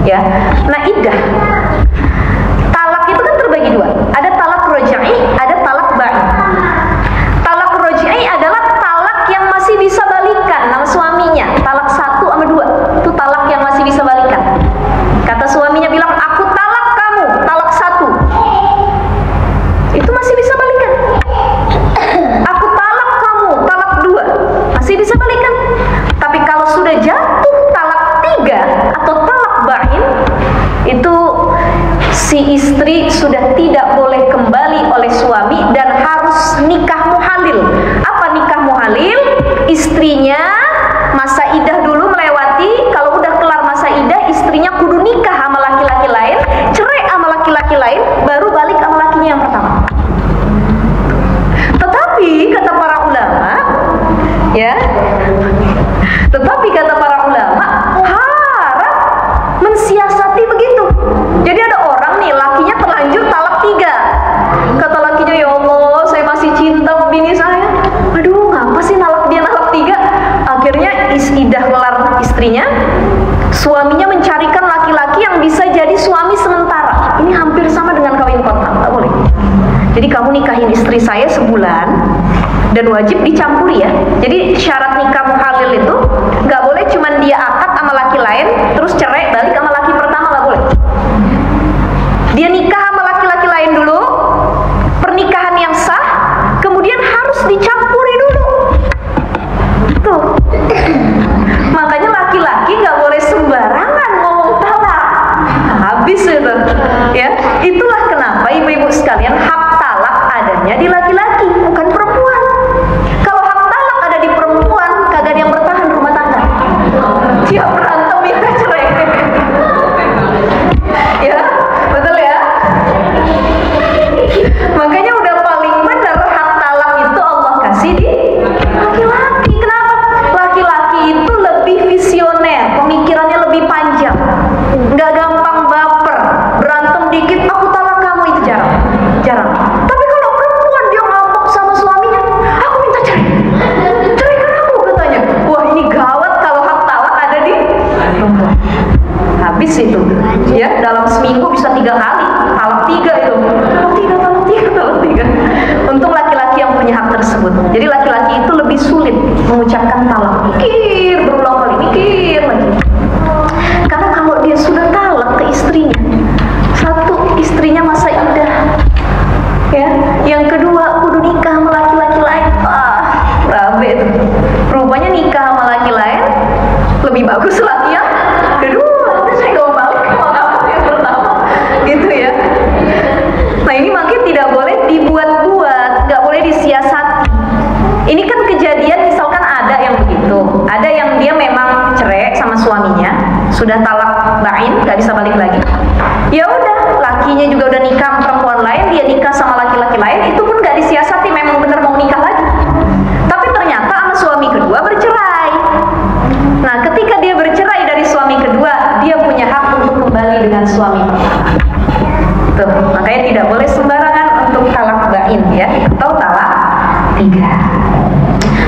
ya. Nah, iddah talak itu kan terbagi dua. Ada talak rojai, ada talak ba'in. Talak rojai adalah talak yang masih bisa balikan sama suaminya. Talak 1 sama 2 itu talak yang masih bisa balikan. Kata suaminya bilang, aku talak kamu, talak 1, itu masih bisa balikan. Aku talak kamu, talak 2, masih bisa balikan. Tapi kalau sudah jatuh talak 3 atau talak ba'in, itu si istri sudah tidak boleh kembali oleh suami dan harus nikah muhalil. Apa nikah muhalil? Istrinya masa iddah dulu melewati, kalau udah kelar masa iddah, istrinya kudu nikah sama laki-laki lain, cerai sama laki-laki lain, baru balik sama lakinya yang pertama. Tetapi kata para ulama, ya, tetapi kata para ulama, haram mensiasati begitu. Jadi ada orang nih, lakinya terlanjur talak 3. Kata lakinya, ya Allah, saya masih cinta bini saya. Aduh, ngapa sih dia nalak 3? Akhirnya iddah kelar istrinya, suaminya mencarikan laki-laki yang bisa jadi suami sementara. Ini hampir sama dengan kawin kontrak, nggak boleh. Jadi kamu nikahin istri saya sebulan dan wajib dicampuri ya. Jadi syarat nikah muhalil itu nggak boleh cuman dia akad sama laki lain terus cerai balik sama laki pertama, nggak boleh. Dia nikah sama laki-laki lain dulu, pernikahan yang sah, kemudian harus dicampuri dulu. Tuh. Makanya laki-laki nggak boleh sembarangan ngomong talak. Habis itu. Ya, itulah kenapa ibu-ibu sekalian hak talak adanya di laki-laki, bukan perempuan. Kalau hak talak ada di perempuan, kagak ada yang bertahan rumah tangga. Dia berantem minta cerai. Ya, betul ya. Makanya udah paling benar hak talak itu Allah kasih di laki-laki. Kenapa? Laki-laki itu lebih visioner, pemikirannya lebih panjang, nggak gampang baper, berantem dikit aku talak kamu, itu jarang. Tapi kalau perempuan dia ngambek sama suaminya, aku minta ceraikan aku, katanya. Wah, ini gawat kalau hak talak ada di perempuan. Habis itu ya, dalam seminggu bisa 3 kali talak 3 itu, talak 3. Untung laki-laki yang punya hak tersebut. Jadi laki-laki itu lebih sulit mengucapkan talak, mikir berulang kali, mikir lagi. Karena kalau dia sudah talak ke istrinya, 1, istrinya masa iddah, ya. Yang kedua, kudu nikah sama laki-laki lain. Rabe itu. Rupanya nikah sama laki lain lebih bagus lagi yang kedua. Saya nggak mau balik sama kamu yang pertama, gitu ya. Nah, ini makin tidak boleh dibuat-buat, nggak boleh disiasati. Ini kan kejadian, misalkan ada yang begitu, ada yang dia memang cerai sama suaminya, sudah talak ba'in, nggak bisa balik lagi. Ya udah, lakinya juga udah nikah sama perempuan lain, dia nikah sama laki-laki lain, itu pun nggak disiasati, memang benar mau nikah lagi. Tapi ternyata sama suami kedua bercerai. Nah, ketika dia bercerai dari suami kedua, dia punya hak untuk kembali dengan suami pertama. Tuh, makanya tidak boleh sembarangan untuk talak ba'in ya, atau talak 3.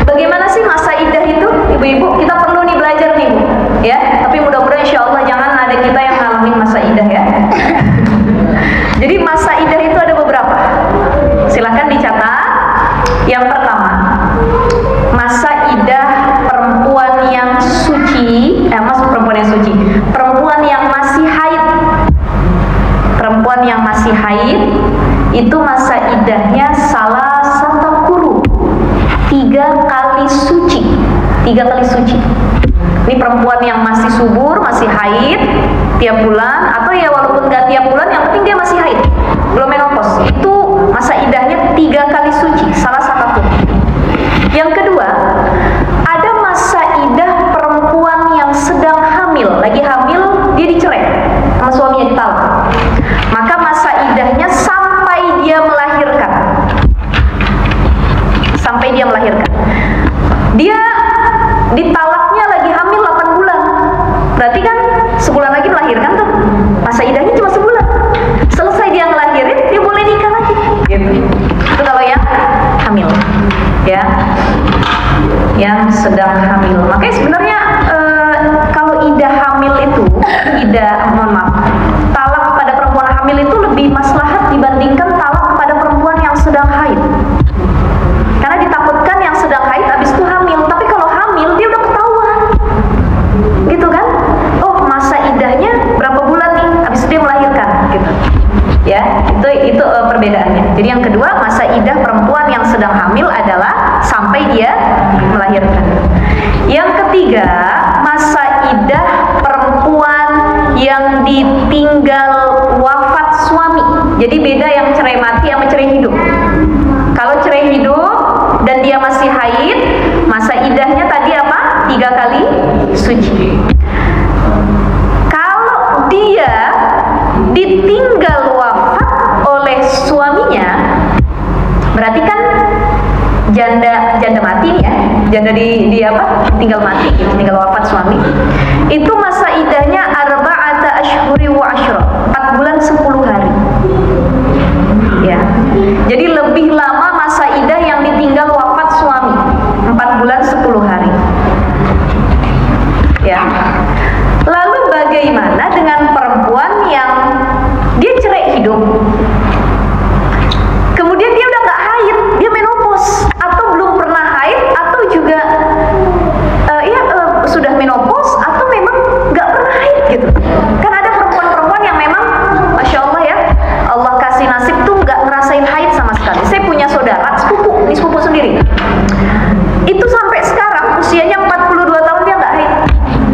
Bagaimana sih masa iddah itu, ibu-ibu? Kita perlu nih belajar nih, Bu. Ya, tapi mudah-mudahan insya Allah jangan ada kita yang ngalamin masa iddah ya. Jadi masa iddah itu ada beberapa. Silakan dicatat. Yang pertama, masa iddah perempuan yang suci, perempuan yang suci, perempuan yang masih haid. Perempuan yang masih haid itu masa iddahnya salah satu kuru, 3 kali suci. 3 kali suci. Ini perempuan yang masih subur, masih haid tiap bulan, atau ya walaupun nggak tiap bulan, yang penting dia masih haid, belum menopause. Itu masa iddahnya 3 kali suci, salah satu. Yang kedua, ada masa iddah perempuan yang sedang hamil, lagi hamil, dia dicerai sama suaminya, ditalak. Maka masa iddahnya sampai dia melahirkan. Sampai dia melahirkan. Dia ditalaknya lagi hamil 8 bulan. Berarti kan sebulan lagi melahirkan tuh. Masa iddahnya cuma sebulan. Selesai dia ngelahirin, dia boleh nikah lagi. Gitu. Itu kalau yang hamil. mohon maaf, talak kepada perempuan hamil itu lebih maslahat dibandingkan talak kepada perempuan yang sedang haid. Karena ditakutkan yang sedang haid habis itu hamil, tapi kalau hamil dia udah ketahuan, gitu kan? Oh, masa idahnya berapa bulan nih, habis itu dia melahirkan, gitu. Ya, itu perbedaannya. Jadi yang kedua, masa idah perempuan yang sedang hamil adalah sampai dia melahirkan. Yang ketiga, masa idah perempuan yang ditinggal wafat suami. Jadi beda yang cerai mati sama cerai hidup. Kalau cerai hidup dan dia masih haid, masa idahnya tadi apa? 3 kali suci. Kalau dia ditinggal wafat oleh suaminya, berarti kan janda mati nih ya, janda di apa? Tinggal mati, tinggal wafat suami. Itu masa idahnya arba'ata ashhuri wa ashra, 4 bulan 10 hari. Ya. Jadi lebih lama masa idah yang ditinggal wafat suami, 4 bulan 10 hari. Ya. Lalu bagaimana dengan perempuan yang dia cerai hidup, kemudian dia udah nggak haid, dia menopause, atau belum pernah haid, atau juga sudah menopause, atau memang nggak pernah haid gitu. Kan ada perempuan-perempuan yang memang Masya Allah ya, Allah kasih nasib tuh nggak ngerasain haid sama sekali. Saya punya saudara, sepupu, ini sepupu sendiri, itu sampai sekarang usianya 42 tahun dia nggak haid.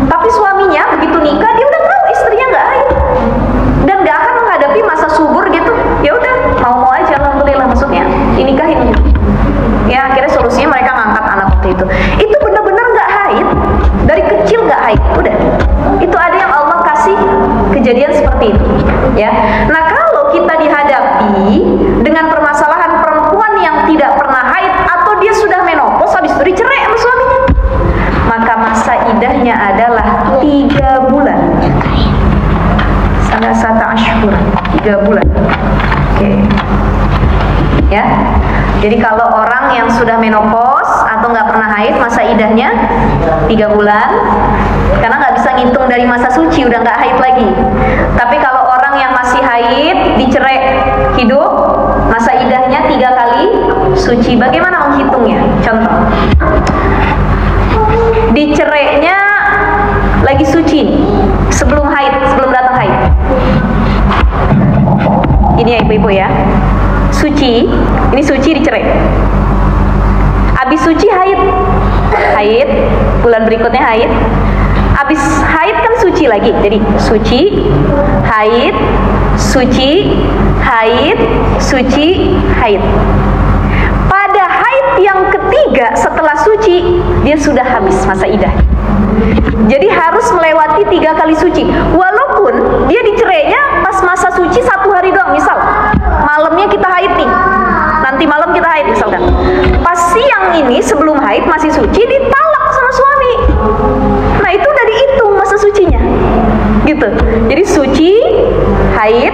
Tapi suaminya begitu nikah dia udah tahu istrinya nggak haid dan nggak akan menghadapi masa subur gitu. Ya udah mau aja, alhamdulillah, maksudnya dinikahin gitu. Ya akhirnya solusinya mereka ngangkat anak waktu itu. Itu benar-benar nggak haid, dari kecil nggak haid. Udah, itu ada yang Allah kasih kejadian seperti itu. Ya, nah kalau kita dihadapi dengan permasalahan perempuan yang tidak pernah haid atau dia sudah menopause habis itu dicerai sama suaminya, maka masa idahnya adalah 3 bulan. Salasata ashhur, 3 bulan. Oke. Ya. Jadi kalau orang yang sudah menopause atau nggak pernah haid, masa idahnya 3 bulan. Karena nggak bisa ngitung dari masa suci, udah nggak haid lagi. Tapi kalau orang yang masih haid, dicerai hidup, masa idahnya 3 kali suci. Bagaimana menghitungnya? Contoh, dicerainya lagi suci, sebelum haid, sebelum datang haid. Ini ya ibu-ibu ya, suci, ini suci dicerai. Abis suci haid, bulan berikutnya haid. Abis haid kan suci lagi, jadi suci, haid, suci, haid, suci, haid. Pada haid yang ketiga setelah suci, dia sudah habis masa idah. Jadi harus melewati 3 kali suci. Walaupun dia dicerainya pas masa suci 1 hari doang. Misal malamnya kita haid nih, nanti malam kita haid misalkan. Pas siang ini sebelum haid masih suci, ditalak sama suami. Nah itu udah dihitung masa sucinya, gitu. Jadi suci, haid,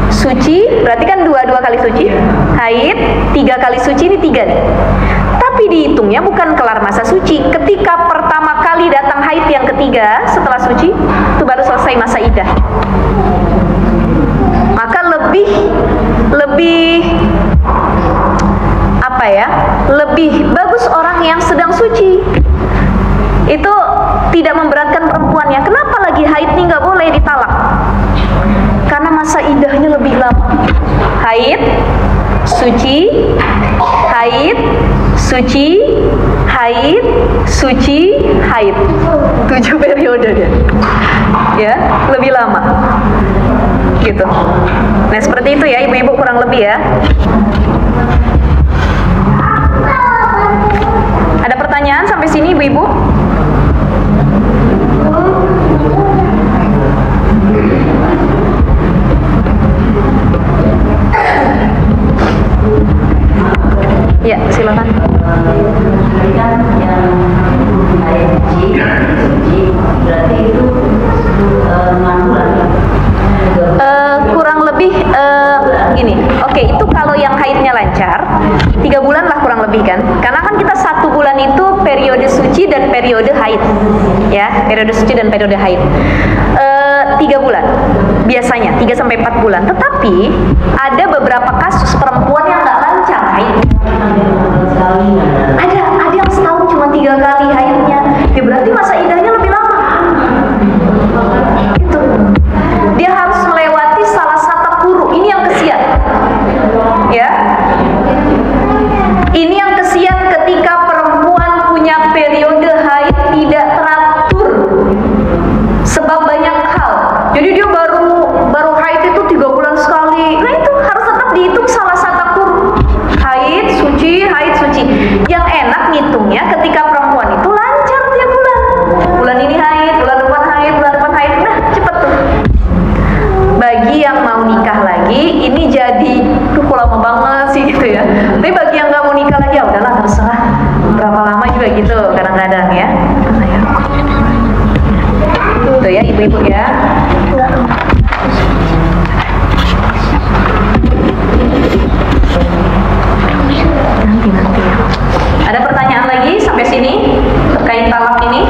suci, berarti kan 2 kali suci. Haid 3 kali suci, ini 3 nih. Tapi dihitungnya bukan kelar masa suci. Ketika pertama kali datang haid yang ketiga setelah suci, itu baru selesai masa idah. Maka lebih apa ya? Lebih bagus orang yang sedang suci. Itu tidak memberatkan perempuannya. Kenapa lagi haid nih nggak boleh ditalak? Karena masa idahnya lebih lama. Haid, suci, haid, suci, haid, suci, haid. 7 periode dia. Ya, lebih lama. Gitu. Nah, seperti itu ya ibu-ibu kurang lebih ya. Ada pertanyaan sampai sini ibu-ibu? Ya, silakan. Berarti itu 6 bulan. Kurang lebih gini. Oke, itu kalau yang haidnya lancar 3 bulan lah kurang lebih kan. Karena kan kita 1 bulan itu periode suci dan periode haid. Ya, periode suci dan periode haid. 3 bulan biasanya 3 sampai 4 bulan. Tetapi ada beberapa kasus perempuan yang nggak lancar haid. Ada yang setahun cuma 3 kali haidnya, ya berarti masa iddahnya lebih lama. Itu dia harus melewati salah satu kuru. Ini yang kesian, ya. Ini yang kesian ketika perempuan punya periode haid tidak teratur sebab banyak hal. Jadi dia baru haid itu 3 bulan sekali. Nah itu harus tetap dihitung salah satu kuru. Haid suci. Yang enak ngitungnya ketika perempuan itu lancar tiap bulan. Bulan ini haid, bulan depan haid, nah cepet tuh. Bagi yang mau nikah lagi, ini jadi, kok lama banget sih gitu ya. Tapi bagi yang nggak mau nikah lagi, ya udahlah terserah. Berapa lama juga gitu kadang-kadang ya. Tuh ya ibu-ibu ya. Nanti ya. Ada pertanyaan lagi sampai sini terkait talak ini?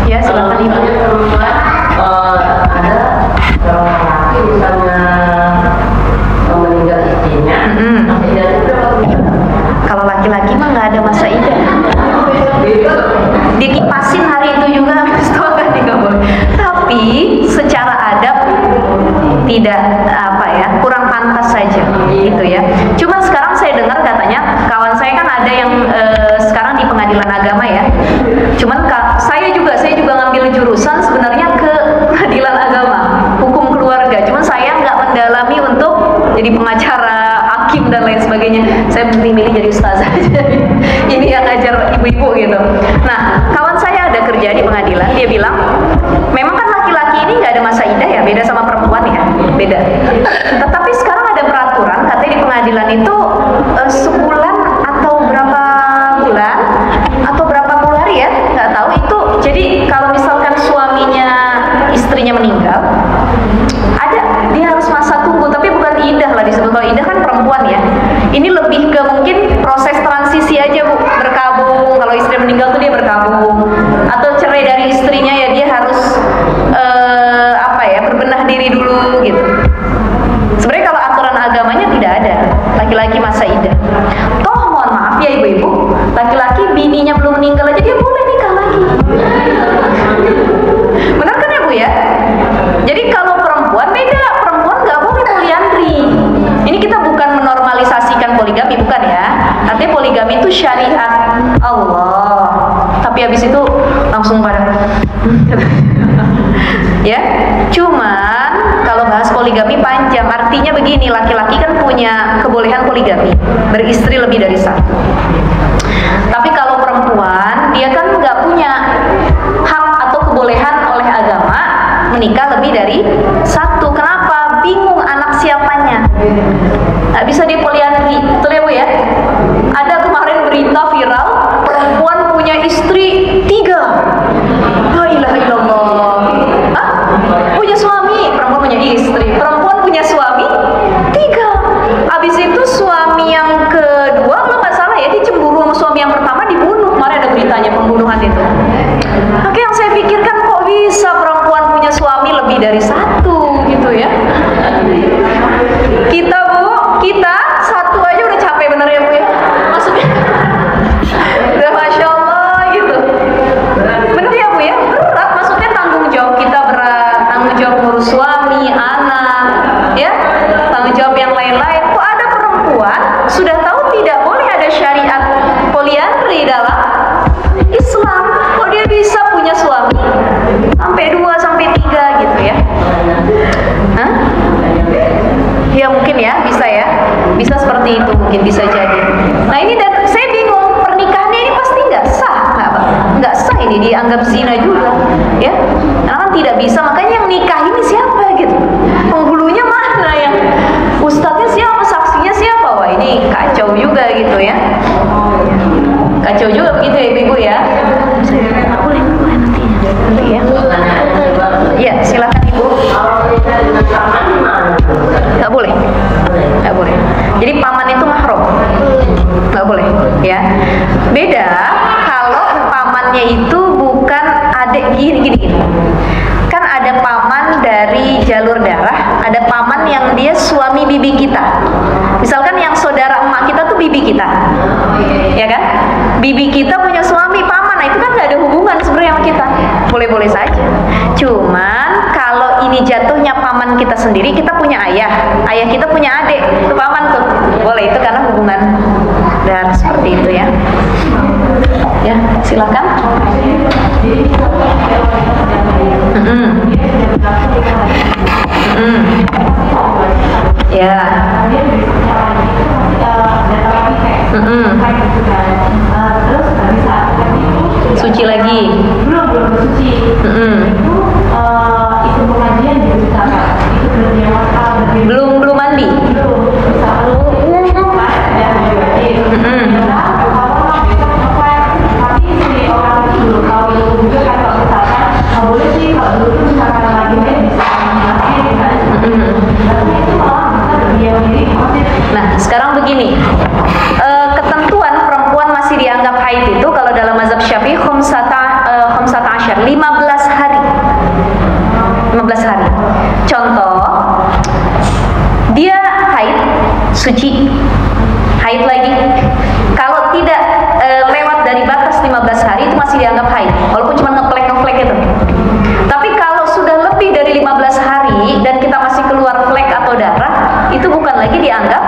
Ya silakan ibu. Ada laki misalnya meninggal istrinya, Kalau laki-laki mah nggak ada masa iddah. Dikipasin hari itu juga kan tidak boleh. Tapi secara adab tidak kurang pantas saja gitu ya. Cuma sekarang saya dengar katanya kawan saya kan ada yang sekarang di pengadilan agama ya. Cuman saya juga ngambil jurusan sebenarnya ke pengadilan agama, hukum keluarga. Cuman saya nggak mendalami untuk jadi pengacara, hakim dan lain sebagainya. Saya milih jadi ustazah aja. Ini yang ngajar ibu-ibu gitu. Nah, kawan saya ada kerja di pengadilan, dia bilang, memang kan laki-laki ini nggak ada masa iddah ya, beda sama perempuan ya, beda. Tetapi sekarang ada peraturan, katanya di pengadilan itu sebulan atau berapa bulan atau berapa puluh hari ya, nggak tahu itu. Jadi kalau misalkan istrinya meninggal, dia harus masa tunggu, tapi bukan iddah lah disebut. Kalau iddah kan perempuan ya. Ini lebih ke mungkin proses transisi aja Bu, berkabung. Kalau istri meninggal tuh dia berkabung, atau cerai dari istrinya ya dia harus berbenah diri dulu gitu. Sebenarnya kalau aturan agamanya tidak ada laki-laki masa iddah. Toh mohon maaf ya ibu-ibu, laki-laki bininya belum meninggal aja dia boleh nikah lagi. Benar kan ya Bu ya? Jadi kalau perempuan beda, perempuan nggak boleh poliandri. Ini kita bukan menormalisasikan poligami, bukan ya. Artinya poligami itu syariat Allah. Tapi habis itu langsung pada ya. Cuman kalau bahas poligami panjang. Artinya begini, laki-laki kan punya kebolehan poligami, beristri lebih dari satu. Tapi kalau perempuan, dia kan nggak punya hak atau kebolehan oleh agama menikah lebih dari satu. Kenapa? Bingung anak siapanya. Nggak bisa di poliandri. Betul ya Bu ya? Ada kemarin berita viral, perempuan punya istri 3. La ilaha illallah. Punya suami, perempuan punya istri. Perempuan punya suami 3. Abis itu suami yang kedua, kalau nggak salah ya, dia cemburu sama suami yang pertama, dibunuh. Kemarin ada beritanya pembunuhan itu. Oke, yang saya pikirkan kok bisa perempuan punya suami lebih dari satu gitu ya. Kita satu aja udah capek bener ya Bu ya. Maksudnya udah Masya Allah gitu. Bener ya Bu ya, berat. Maksudnya tanggung jawab kita berat, tanggung jawab ngurus suami, anak ya, tanggung jawab yang lain-lain. Kok ada perempuan sudah tahu tidak boleh ada syariat poliandri dalam Islam, kok dia bisa punya suami sampai 2 sampai 3 gitu ya. Hah? Ya mungkin ya, bisa seperti itu, mungkin bisa jadi. Nah ini, dan saya bingung, pernikahannya ini pasti nggak sah ini, dianggap zina juga ya, karena kan tidak bisa. Makanya yang nikah ini siapa gitu, penghulunya mana, yang ustadznya siapa, saksinya siapa? Wah ini kacau juga gitu ya, kacau juga begitu ya ibu ya. Boleh nanti ya. Ya silakan ibu. Nggak boleh. Jadi paman itu mahram, nggak boleh ya. Beda kalau pamannya itu bukan punya paman kita sendiri, kita punya ayah kita punya adik, itu paman tuh. Boleh, itu karena hubungan darah seperti itu ya. Ya, silakan. Ya. Suci lagi. Belum suci. Itu pengajian juga bisa itu belum mandi. Nah, sekarang begini, ketentuan perempuan masih dianggap haid itu kalau dalam mazhab Syafi'i khamsata asyar, 15 hari. 15 hari. Contoh, dia haid, suci, haid lagi. Kalau tidak lewat dari batas 15 hari itu masih dianggap haid, walaupun cuma ngeplek itu. Tapi kalau sudah lebih dari 15 hari dan kita masih keluar flek atau darah, itu bukan lagi dianggap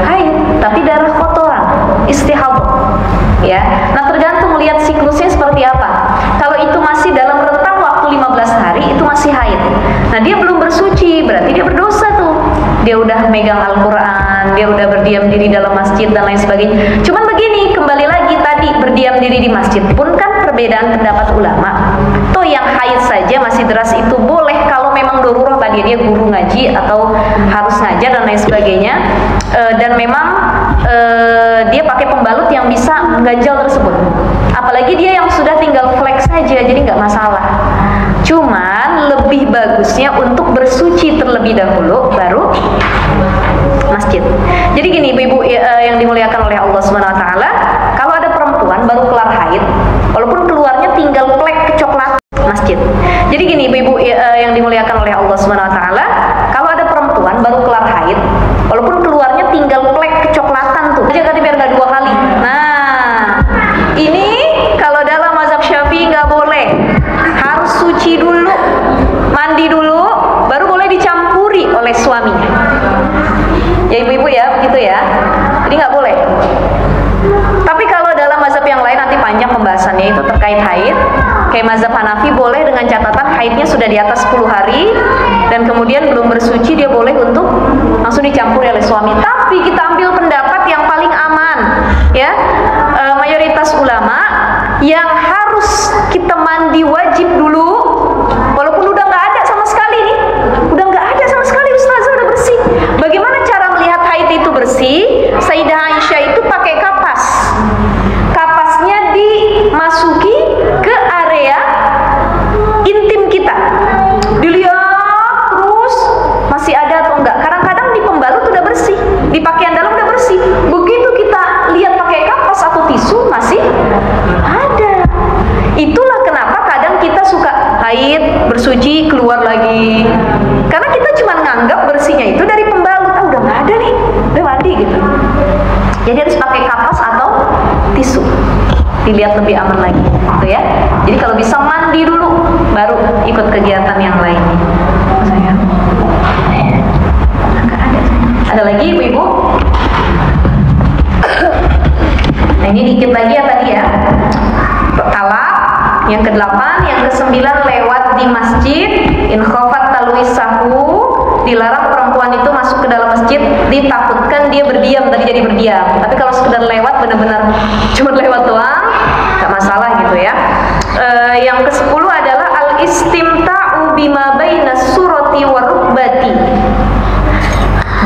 haid, tapi darah kotoran, istihadah. Ya. Nah, tergantung lihat siklusnya seperti apa. Kalau itu masih dalam rentang waktu 15 hari, itu masih haid. Nah, dia belum bersuci, berarti dia berdosa tuh. Dia udah megang Al-Quran, dia udah berdiam diri dalam masjid dan lain sebagainya. Cuman begini, kembali lagi tadi, berdiam diri di masjid pun kan perbedaan pendapat ulama. Toh yang haid saja masih deras itu boleh kalau memang darurat tadi, dia guru ngaji atau harus ngajar dan lain sebagainya. Dan memang dia pakai pembalut yang bisa mengganjal tersebut. Apalagi dia yang sudah tinggal flek saja, jadi nggak masalah. Cuman lebih bagusnya untuk bersuci terlebih dahulu baru masjid. Jadi gini ibu-ibu yang dimuliakan oleh Allah Subhanahu wa taala, kalau ada perempuan baru kelar haid, walaupun keluarnya tinggal flek kecoklatan masjid. Jadi gini ibu-ibu yang dimuliakan oleh Allah Subhanahu wa taala, kalau ada perempuan baru kelar haid, walaupun keluarnya tinggal flek kecoklatan tuh. Aja tadi biar nggak 2 kali. Nah, ini kalau dalam mazhab Syafi'i nggak boleh. Harus suci dulu, mandi dulu, baru boleh dicampuri oleh suaminya. Ya ibu-ibu ya, begitu ya. Jadi nggak boleh. Tapi kalau dalam mazhab yang lain nanti panjang pembahasannya itu terkait haid. Kayak mazhab Hanafi boleh dengan catatan haidnya sudah di atas 10 hari dan kemudian belum bersuci, dia boleh untuk langsung dicampuri oleh suami. Tapi kita ambil pendapat yang paling aman, ya. Mayoritas ulama yang harus kita mandi wajib dulu, walaupun udah nggak ada sama sekali nih, udah nggak ada sama sekali, ustazah udah bersih. Bagaimana cara melihat haid itu bersih? Sayyidah Aisyah itu pakai kapas. Kapasnya dimasuki ke area intim kita, dilihat terus masih ada atau enggak. Kadang-kadang di pembalut udah bersih, di pakaian dalam udah bersih. Begitu kita lihat pakai kapas atau tisu masih ada. Itulah kenapa kadang kita suka haid, bersuci, keluar lagi. Karena kita cuma nganggap bersihnya itu dari pembalut. Ah, udah nggak ada nih, udah mandi gitu. Jadi harus pakai kapas atau tisu. Dilihat lebih aman lagi, gitu ya. Jadi kalau bisa mandi dulu, baru ikut kegiatan yang lainnya. Sayang. Nggak ada. Ada lagi ibu-ibu? Nah ini dikit lagi ya tadi ya. Talak. Yang ke-8, yang ke-9 lewat di masjid. In khafat talwisahu, dilarang perempuan itu masuk ke dalam masjid, ditakutkan dia berdiam, tadi jadi berdiam. Tapi kalau sekedar lewat, benar-benar cuma lewat doang, gak masalah gitu ya. Yang ke-10 adalah al-istimta'u bima baina surati wa rukbati.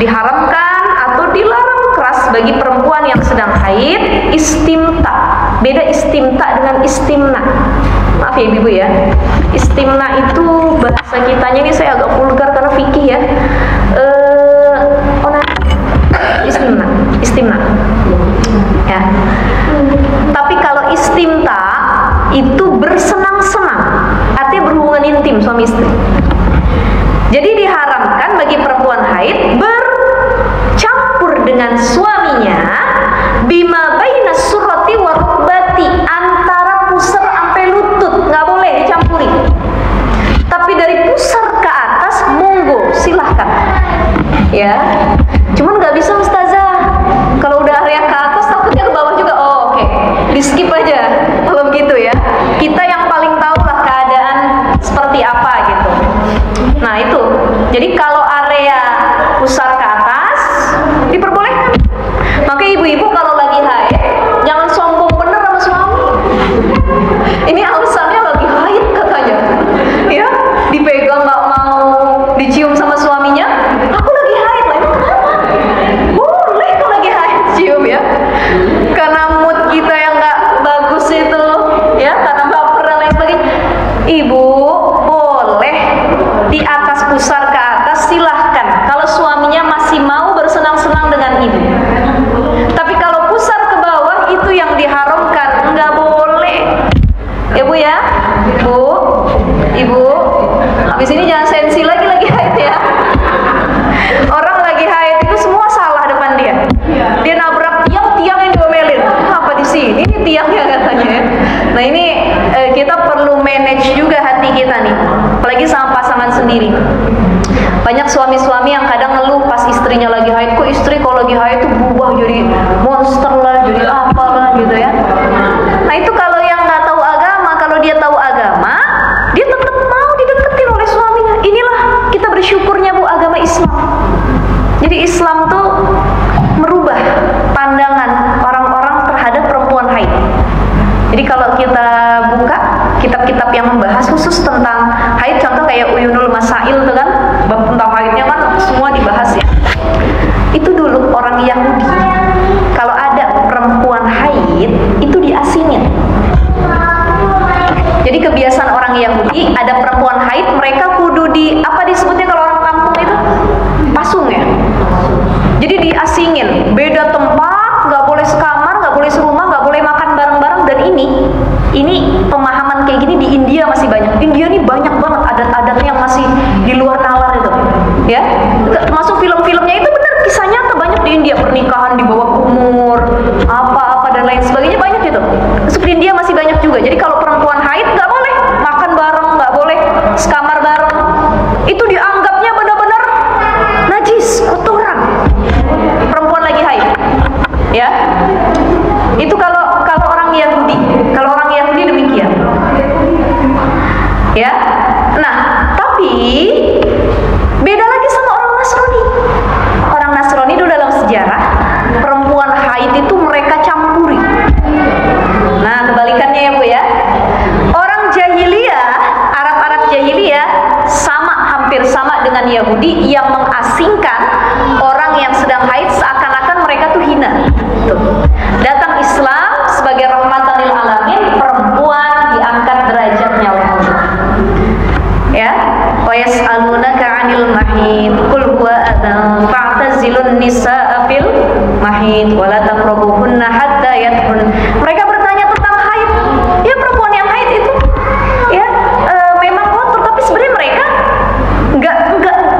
Diharamkan atau dilarang keras bagi perempuan yang sedang haid istimta. Beda istimta dengan istimna. Maaf ya ibu ya. Istimna itu bahasa kitanya ini saya agak vulgar karena fikih ya. Istimna. Ya. Tapi kalau istimta itu bersenang-senang, artinya berhubungan intim suami istri. Jadi diharamkan bagi perempuan haid bercampur dengan suaminya bima baina surati wa rukbati, antara pusar sampai lutut nggak boleh dicampuri. Tapi dari pusar ke atas mungkin Habis ini jangan sensi lagi haid ya. Orang lagi haid itu semua salah depan dia. Dia nabrak tiang yang diomelin. Apa di sini? Ini tiangnya katanya ya. Nah ini kita perlu manage juga hati kita nih, apalagi sama pasangan sendiri. Banyak suami-suami yang kadang ngeluh pas istrinya lagi haid, kok istri kalau lagi haid tuh berubah jadi monster lah, jadi apalah gitu ya. Nah itu kalau yang nggak tahu agama, kalau dia tahu agama, dia tetap mau dideketin oleh suaminya. Inilah kita bersyukurnya Bu agama Islam. Jadi Islam tuh merubah pandangan orang-orang terhadap perempuan haid. Jadi kalau kita buka kitab-kitab yang membahas khusus tentang haid, contoh kayak Uyunul Masail tuh kan, bab tentang haidnya kan semua dibahas ya. Itu dulu orang Yahudi, kalau ada perempuan haid itu diasingin. Jadi kebiasaan orang Yahudi, ada perempuan haid mereka kudu di apa disebutnya kalau orang kampung itu pasung ya. Jadi diasingin, beda tempat, nggak boleh sekamar, nggak boleh serumah, nggak boleh makan bareng-bareng. Dan ini pemahaman kayak gini di India masih banyak. India ini banyak banget adat-adatnya yang masih di luar nalar itu, ya. Termasuk film-filmnya itu benar kisah nyata banyak di India, pernikahan di bawah umur, apa-apa dan lain sebagainya banyak itu. Terus di India masih banyak juga. Jadi kalau perempuan haid nggak boleh makan bareng, nggak boleh sekamar bareng. Itu dianggapnya benar-benar najis, kotoran. Perempuan lagi haid, ya. Itu kalau orang Yahudi, kalau orang Yahudi demikian, ya. Nah, tapi beda lagi sama orang Nasrani. Orang Nasrani itu dalam sejarah perempuan haid itu mereka campuri. Nah, kebalikannya ya Bu ya. Orang jahiliyah, Arab jahiliyah hampir sama dengan Yahudi yang mengasingkan orang yang sedang haid seakan-akan mereka tuh hina. Tuh. Datang Islam sebagai rahmatan lil alamin, perempuan diangkat derajatnya oleh Allah. Ya, wa yas'alunaka 'anil mahid qul huwa adzan fa'tazilun nisaa fil mahid wa la taqrabuhunna hatta yadkhul. Mereka bertanya tentang haid. Ya, perempuan yang haid itu ya memang kotor, tapi sebenarnya mereka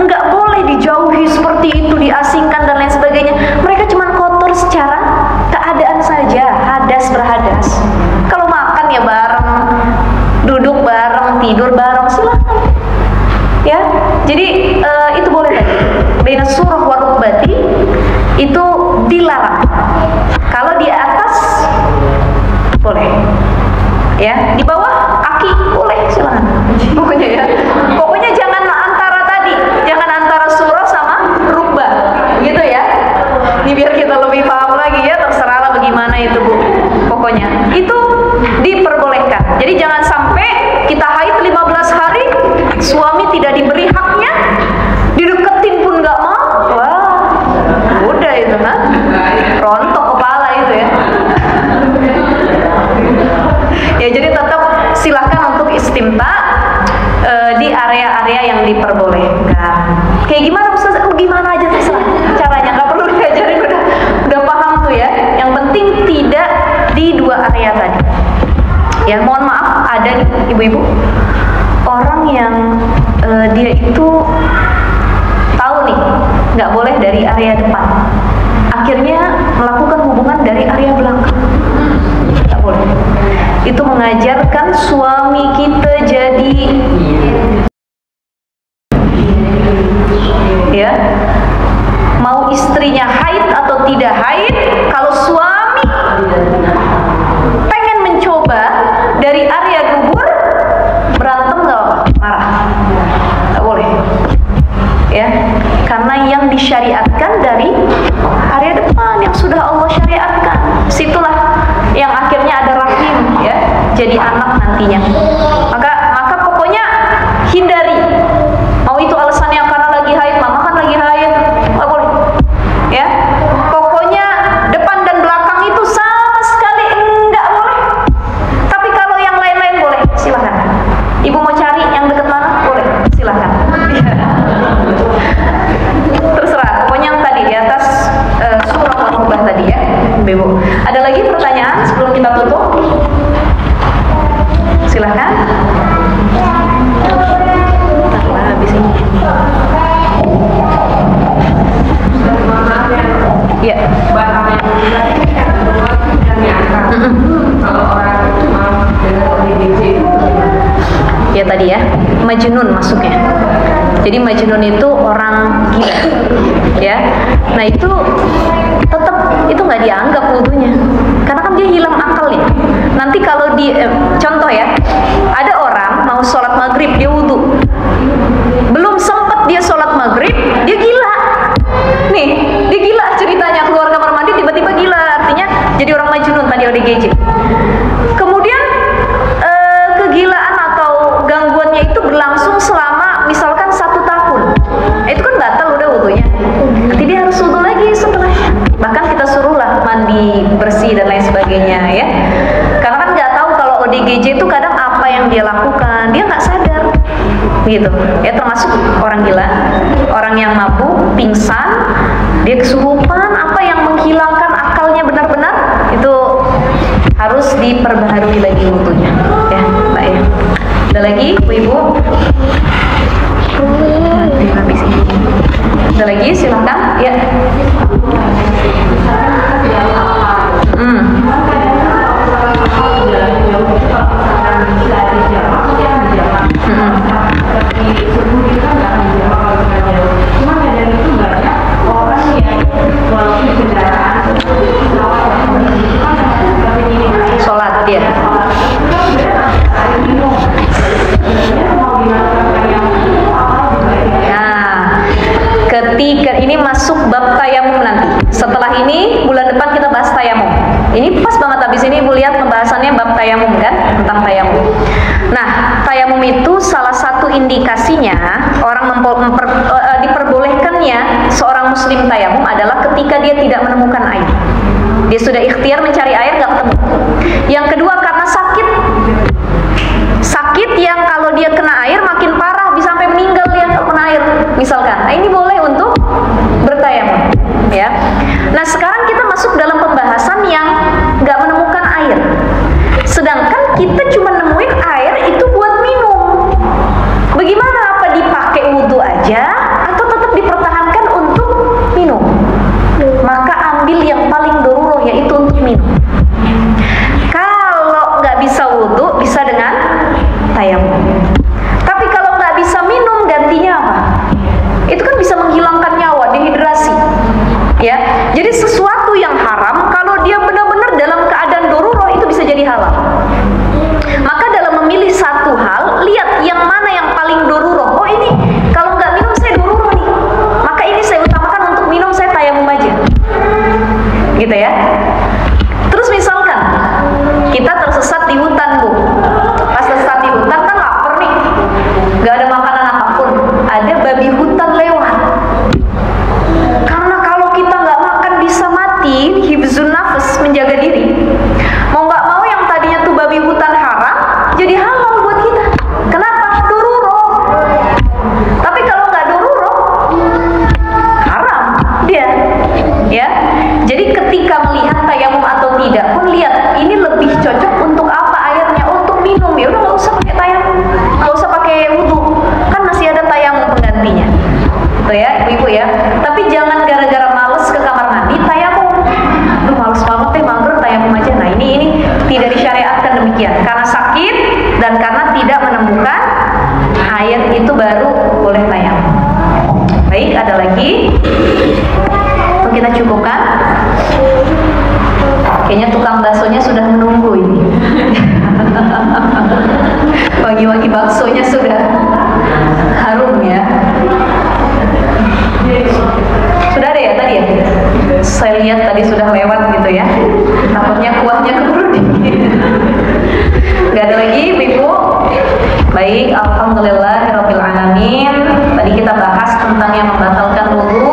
enggak boleh dijauhi seperti itu, diasingkan dan lain sebagainya. Mereka cuma kotor secara keadaan saja, hadas berhadas. Kalau makan ya bareng, duduk bareng, tidur bareng, silakan. Ya, jadi itu boleh tadi. Baina surah wa rukbati itu dilarang. Kalau di atas boleh. Ya, di bawah kaki boleh, silakan. Pokoknya ya. Pokoknya jangan antara surah sama rukbah. Gitu ya. Ini biar kita lebih paham lagi ya, terserahlah bagaimana itu Bu. Pokoknya itu diperbolehkan. Jadi jangan sampai kita haid 15 hari, suami tidak diberi haknya, dideketin pun nggak mau. Wah, udah itu kan, rontok kepala itu ya. Ya jadi tetap silahkan untuk istimta di area-area yang diperbolehkan. Kayak gimana Ustaz? Gimana aja terserah caranya, nggak perlu diajarin, udah paham tuh ya. Yang penting tidak di dua area tadi. Ya mohon maaf, ada nih ibu-ibu orang yang dia itu tahu nih nggak boleh dari area depan, akhirnya melakukan hubungan dari area belakang. Nggak boleh. Itu mengajarkan suami kita jadi ya, mau istrinya haid atau tidak haid, kalau suami pengen mencoba dari area dubur, berantem nggak marah, nggak boleh ya, karena yang disyariatkan dari area depan yang sudah Allah syariatkan, situlah yang akhirnya ada rahim ya, jadi anak nantinya. Maka pokoknya hindari. Mau itu alasannya karena lagi haid, mama kan lagi haid, nggak boleh ya. Pokoknya Jadi Majnun itu orang gila, ya. Nah itu tetap itu nggak dianggap wudunya, karena kan dia hilang akalnya. Nanti kalau di contoh ya, ada orang mau sholat maghrib dia wudu, belum sempat dia sholat maghrib dia gila. Nih, dia gila ceritanya, keluar kamar mandi tiba-tiba gila, artinya jadi orang Majnun tadi ODGJ. Kemudian kegilaan atau gangguannya itu berlangsung selama misalkan 1 tahun. Itu kan batal udah wudunya. Nanti dia harus wudu lagi setelahnya. Bahkan kita suruhlah mandi bersih dan lain sebagainya ya. Karena kan nggak tahu kalau ODGJ itu kadang apa yang dia lakukan, dia nggak sadar gitu ya, termasuk orang gila, orang yang mabuk, pingsan, dia kesurupan, apa yang menghilangkan akalnya benar-benar, itu harus diperbaharui lagi wudunya ya Mbak ya. Ada lagi ibu-ibu? Habis ini. Ada lagi silahkan ya. Sholat ya. Nah, ketika ini masuk bab tayamum nanti. Setelah ini bulan depan kita bahas tayamum. Ini pas banget habis ini ibu lihat pembahasannya bab tayamum kan, tentang tayamum. Nah, tayamum itu salah satu indikasinya orang diperbolehkannya seorang muslim tayamum adalah ketika dia tidak menemukan air. Dia sudah ikhtiar mencari air nggak ketemu. Yang kedua karena sakit. Sakit yang kalau dia kena air makin parah, bisa sampai meninggal dia kalau kena air misalkan. Nah, ini boleh untuk bertayamum ya. Nah, sekarang kita masuk dalam pembahasan yang nggak menemukan air. Sedangkan kita cuma nemuin air itu buat minum. Bagaimana, apa dipakai wudhu aja atau tetap dipertahankan untuk minum? Maka ambil yang paling darurat, yaitu untuk minum. Kalau nggak bisa wudhu, bisa dengan tayamum. Tapi kalau nggak bisa minum, gantinya apa? Itu kan bisa menghilangkan nyawa, dehidrasi. Ya, jadi sesuatu yang haram kalau dia benar-benar dalam keadaan darurat itu bisa jadi halal. Maka dalam memilih satu hal, lihat yang mana yang paling darurat. Oh ini kalau nggak minum saya darurat nih, maka ini saya utamakan untuk minum, saya tayamum aja. Gitu ya. Terus misalkan kita tersesat di hutan, Bu. Pas tersesat di hutan kan lapar nih, nggak ada makanan apapun, ada babi hutan lewat. Karena kalau kita nggak makan bisa mati, hifzun nafas, menjaga diri. Mau nggak mau yang tadinya tuh babi hutan haram jadi halal buat kita. Kenapa? Darurat. Tapi kalau nggak darurat, haram dia. Ya. Jadi ketika melihat tayamum atau tidak pun lihat ini lebih cocok untuk apa airnya, untuk minum. Ya udah nggak usah pakai tayamum, nggak usah pakai wudhu, kan masih ada tayamum penggantinya. Tuh ya ibu-ibu ya. Tapi jangan gara-gara males ke kamar mandi tayamum. Duh males banget deh mager, tayamum aja. Nah ini tidak disyariatkan demikian. Karena sakit dan karena tidak menemukan air itu baru boleh tayamum. Baik, ada lagi? Atau kita cukupkan? Kayaknya tukang baksonya sudah menunggu ini. Pagi-pagi baksonya sudah harum ya. Sudah ada ya tadi ya? Saya lihat tadi sudah lewat gitu ya. Takutnya kuahnya keburu dingin. Gak ada lagi ibu? Baik, alhamdulillahirabbil alamin. Tadi kita bahas tentang yang membatalkan wudu,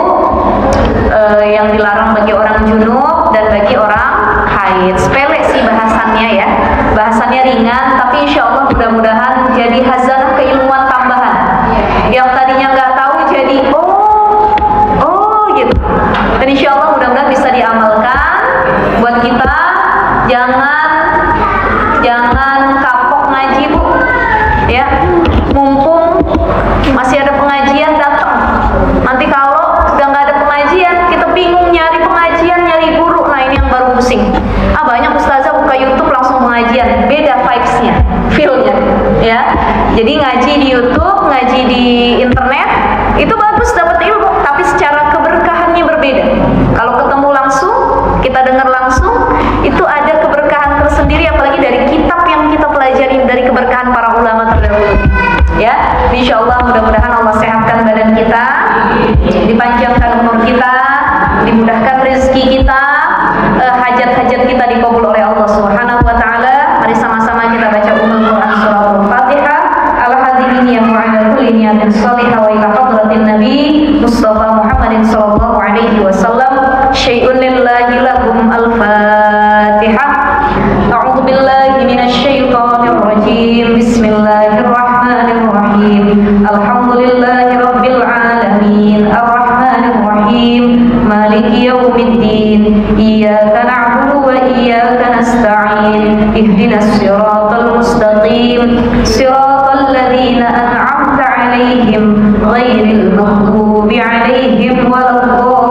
yang dilarang bagi orang junub dan bagi orang haid. Sepele sih bahasannya ya. Bahasannya ringan, tapi insya Allah mudah-mudahan jadi hazanah keilmuan tambahan. Yang tadinya nggak tahu jadi gitu. Dan insya Allah mudah-mudahan bisa diamalkan buat kita. Jangan kapok ngaji, Bu. Ya, mumpung masih ada pengajian datang. Nanti kalau sudah nggak ada pengajian, kita bingung nyari pengajian, nyari guru. Nah ini yang baru pusing. Banyak ustazah buka YouTube langsung pengajian, beda vibes-nya, feel-nya. Ya, jadi ngaji di YouTube, ngaji di internet, kita, dipanjangkan umur kita, dimudahkan rezeki kita, hajat-hajat kita dikabul oleh Allah Subhanahu wa taala. Mari sama-sama kita baca Ummul Quran surah Al-Fatihah. Al-hadirin ya mu'ala kulli niyatin salihah wa ila hadratin Nabi Mustafa Muhammadin sallallahu alaihi wasallam. Syai'un lillahi lakum al-Fatihah. A'udzu billahi minasy syaithanir rajim. Bismillahirrahmanirrahim. Alhamdulillahi rabbil alamin. Arrahmanir rahim. Maliki yaumiddin. Iyyaka na'budu wa iyyaka nasta'in. Ihdinas siratal mustaqim. Siratal ladzina an'amta 'alaihim ghairil maghdubi 'alaihim waladdallin.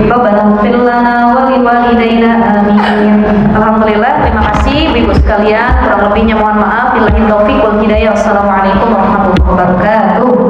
Rabbana ighfir lana wa liwalidayna amin. Alhamdulillah, terima kasih Ibu sekalian. Kurang lebihnya mohon maaf. Billahi taufiq wal hidayah. Wassalamualaikum warahmatullahi wabarakatuh.